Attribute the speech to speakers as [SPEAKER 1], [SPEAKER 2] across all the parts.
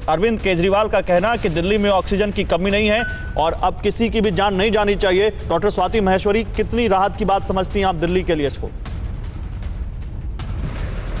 [SPEAKER 1] अरविंद केजरीवाल का कहना कि दिल्ली में ऑक्सीजन की कमी नहीं है और अब किसी की भी जान नहीं जानी चाहिए। डॉक्टर स्वाति महेश्वरी, कितनी राहत की बात समझती हैं आप दिल्ली के लिए इसको?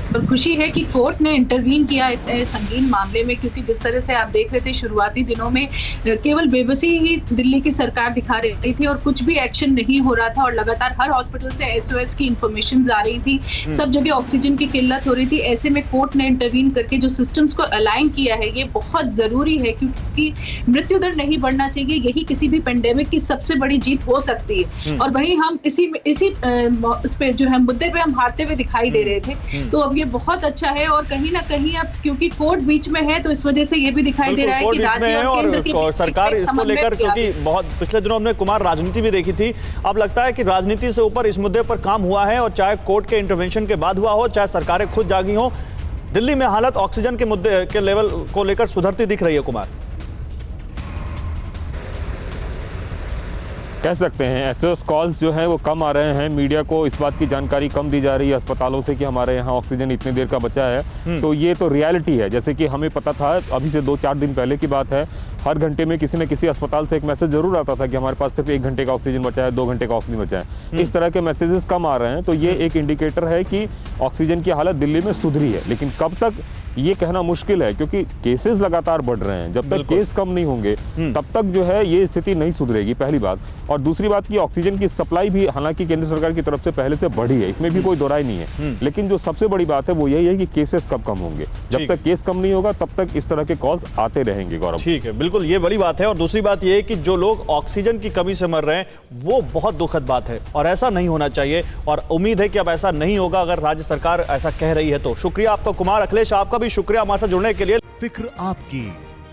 [SPEAKER 2] और खुशी है कि कोर्ट ने इंटरवीन किया इतने संगीन मामले में, क्योंकि जिस तरह से आप देख रहे थे शुरुआती दिनों में केवल बेबसी ही दिल्ली की सरकार दिखा रही थी और कुछ भी एक्शन नहीं हो रहा था और लगातार हर हॉस्पिटल से एसओएस की इंफॉर्मेशन आ रही थी, सब जगह ऑक्सीजन की किल्लत हो रही थी। ऐसे में कोर्ट ने इंटरवीन करके जो सिस्टम्स को अलाइन किया है, ये बहुत जरूरी है क्योंकि मृत्यु दर नहीं बढ़ना चाहिए। यही किसी भी पेंडेमिक की सबसे बड़ी जीत हो सकती है और वहीं हम इसी उस पे जो है मुद्दे पे हम हारते हुए दिखाई दे रहे थे। तो अब ये बहुत अच्छा है और कहीं ना कहीं अब क्योंकि कोर्ट बीच में है तो इस वजह से ये भी दिखाई दे रहा है कि राज्य और केंद्र की
[SPEAKER 1] सरकार इसको लेकर, क्योंकि बहुत पिछले दिनों हमने कुमार राजनीति भी देखी थी, अब लगता है कि राजनीति से ऊपर इस मुद्दे पर काम हुआ है और चाहे कोर्ट के इंटरवेंशन के बाद हुआ हो, चाहे सरकारें खुद जागी हो, दिल्ली में हालत ऑक्सीजन के मुद्दे के लेवल को लेकर सुधरती दिख रही है। कुमार,
[SPEAKER 3] कह सकते हैं एसओएस कॉल्स जो है वो कम आ रहे हैं, मीडिया को इस बात की जानकारी कम दी जा रही है अस्पतालों से कि हमारे यहाँ ऑक्सीजन इतनी देर का बचा है। तो ये तो रियलिटी है। जैसे कि हमें पता था, अभी से 2-4 दिन पहले की बात है, हर घंटे में किसी न किसी अस्पताल से एक मैसेज जरूर आता था कि हमारे पास सिर्फ 1 घंटे का ऑक्सीजन बचा है, 2 घंटे का ऑक्सीजन बचा है। इस तरह के मैसेजेस कम आ रहे हैं, तो ये एक इंडिकेटर है कि ऑक्सीजन की हालत दिल्ली में सुधरी है। लेकिन कब तक ये कहना मुश्किल है, क्योंकि केसेस लगातार बढ़ रहे हैं। जब तक केस कम नहीं होंगे तब तक जो है ये स्थिति नहीं सुधरेगी, पहली बात। और दूसरी बात की ऑक्सीजन की सप्लाई भी हालांकि केंद्र सरकार की तरफ से पहले से बढ़ी है, इसमें भी कोई दो राय नहीं है। लेकिन जो सबसे बड़ी बात है वो यही है कि केसेस कब कम होंगे। जब तक केस कम नहीं होगा तब तक इस तरह के कॉल्स आते रहेंगे। गौरव,
[SPEAKER 1] ठीक है, बिल्कुल ये बड़ी बात है। और दूसरी बात ये है कि जो लोग ऑक्सीजन की कमी से मर रहे हैं वो बहुत दुखद बात है और ऐसा नहीं होना चाहिए और उम्मीद है कि अब ऐसा नहीं होगा अगर राज्य सरकार ऐसा कह रही है तो। शुक्रिया आपका कुमार। अखिलेश, आपका भी शुक्रिया हमारे साथ जुड़ने के लिए।
[SPEAKER 4] फिक्र आपकी,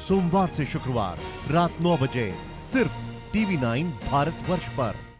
[SPEAKER 4] सोमवार से शुक्रवार रात 9 बजे सिर्फ TV9 भारतवर्ष पर।